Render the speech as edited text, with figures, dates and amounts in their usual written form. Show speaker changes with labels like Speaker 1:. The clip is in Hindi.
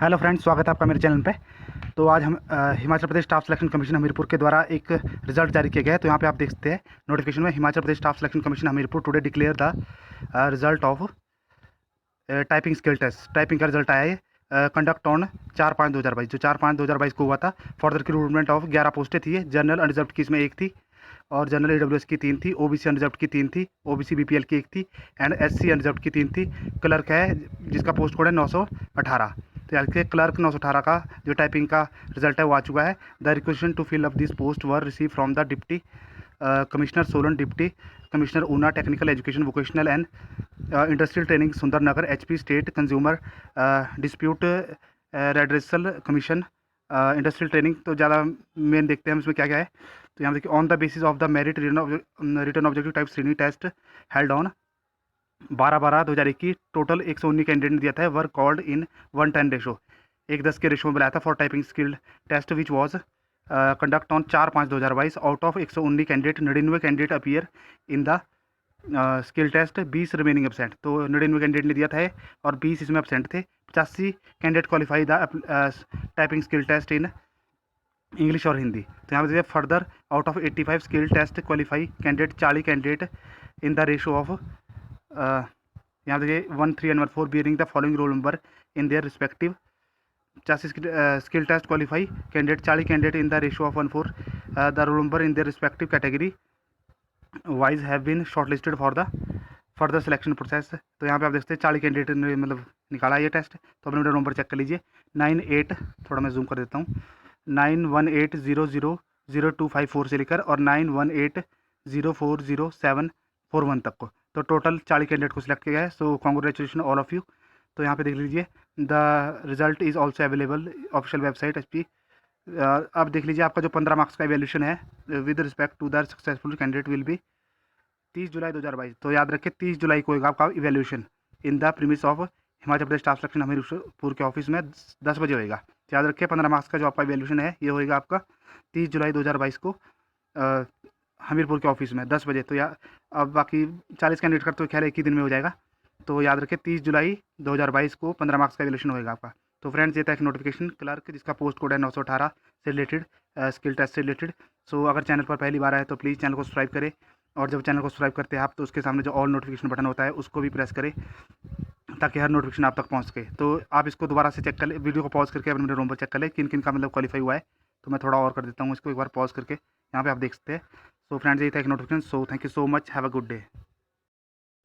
Speaker 1: हेलो फ्रेंड्स, स्वागत है आपका मेरे चैनल पे। तो आज हम Himachal Pradesh staff selection commission Hamirpur के द्वारा एक रिजल्ट जारी किया गया है। तो यहाँ पे आप देख सकते हैं नोटिफिकेशन में, Himachal Pradesh staff selection commission Hamirpur today declare the result of typing skill test. Typing का रिजल्ट आया है कंडक्ट ऑन 4/5/2022, जो 4/5/2022 को हुआ था। फॉर द रिक्रूटमेंट ऑफ 11 पोस्टें थी। जनरल अनरिजर्व्ड की इसमें 1 थी, और जनरल AWS की 3 थी, OBC अनरिजर्व्ड की 3 थी, OBC BPL की 1 थी, एंड SC अनरिजर्व्ड की 3 थी। क्लर्क है जिसका पोस्ट कोड है 918। तो यार के क्लर्क 918 का जो टाइपिंग का रिजल्ट है वो आ चुका है। The requisition to fill up this post were receive from the deputy commissioner Solan, deputy commissioner Una, technical education vocational and industrial training Sundernagar, HP state consumer dispute redressal commission industrial training. तो ज़्यादा मेन देखते हैं हम इसमें क्या क्या है। तो यहाँ देखिए, on the basis of the merit written objective type श्रेणी test held on 12/12/2021, total 119 candidate ने दिया था। वर कॉल्ड इन 1:10 रेशो, 1:10 के रेशो में बुलाया था for typing skill test which was conduct on 4/5/2022। Out of 119 candidate, 99 candidate appear in the skill test, 20 remaining absent. तो 99 कैंडिडेट ने दिया था और 20 इसमें एबसेंट थे। 85 candidate qualify the typing skill test in English और हिंदी। तो यहाँ पे देखिए, further out of 85 skill test qualify candidate, 40 candidate in the ratio of यहाँ देखिए 1, 3 and 4 bearing the following roll number in their respective. 85 skill test qualify candidate, 40 candidate in the ratio of 1/4 the roll number in their respective category wise have been shortlisted for the further selection process. तो यहाँ पे आप देखते हैं 40 कैंडिडेट ने मतलब निकाला ये टेस्ट। तो अपने रोल नंबर चेक कर लीजिए। 98, थोड़ा मैं जूम कर देता हूँ, 9180000254 से लेकर और 9180400741 तक को। तो टोटल 40 कैंडिडेट को सिलेक्ट किया गया है। So congratulation all of you. तो यहाँ पे देख लीजिए, the result is also available official website HP। अब देख लीजिए, आपका जो 15 मार्क्स का एवेल्यूशन है with respect to the successful candidate will be 30 July 2022। तो याद रखें 30 जुलाई को होगा आपका evaluation in the premises of Himachal Pradesh staff selection Hamirpur के ऑफिस में 10 बजे होएगा। तो याद रखें 15 मार्क्स का जो आपका इवेल्यूशन है ये होएगा आपका 30 जुलाई 2022 को हमीरपुर के ऑफिस में 10 बजे। तो यार अब बाकी 40 कैंडिडेट का तो खैर एक ही दिन में हो जाएगा। तो याद रखें 30 जुलाई 2022 को 15 मार्क्स का इवेल्यूशन होएगा आपका। तो फ्रेंड्स, ये था एक नोटिफिकेशन क्लर्क जिसका पोस्ट कोड है 918 से रिलेटेड, स्किल टेस्ट से रिलेटेड। सो अगर चैनल पर पहली बार आए तो प्लीज़ चैनल को सब्सक्राइब करें, और जब चैनल को सब्सक्राइब करते हैं आप तो उसके सामने जो ऑल नोटिफिकेशन बटन होता है उसको भी प्रेस करें ताकि हर नोटिफिकेशन आप तक पहुंच सके। तो आप इसको दोबारा से चेक कर ले, वीडियो को पॉज करके अपने रूम पर चेक कर ले किन किन का मतलब क्वालिफाई हुआ है। तो मैं थोड़ा और कर देता हूँ इसको एक बार पॉज करके, यहाँ पे आप देख सकते हैं। सो फ्रेंड्स, ये था एक notification. So thank you so much, have a good day.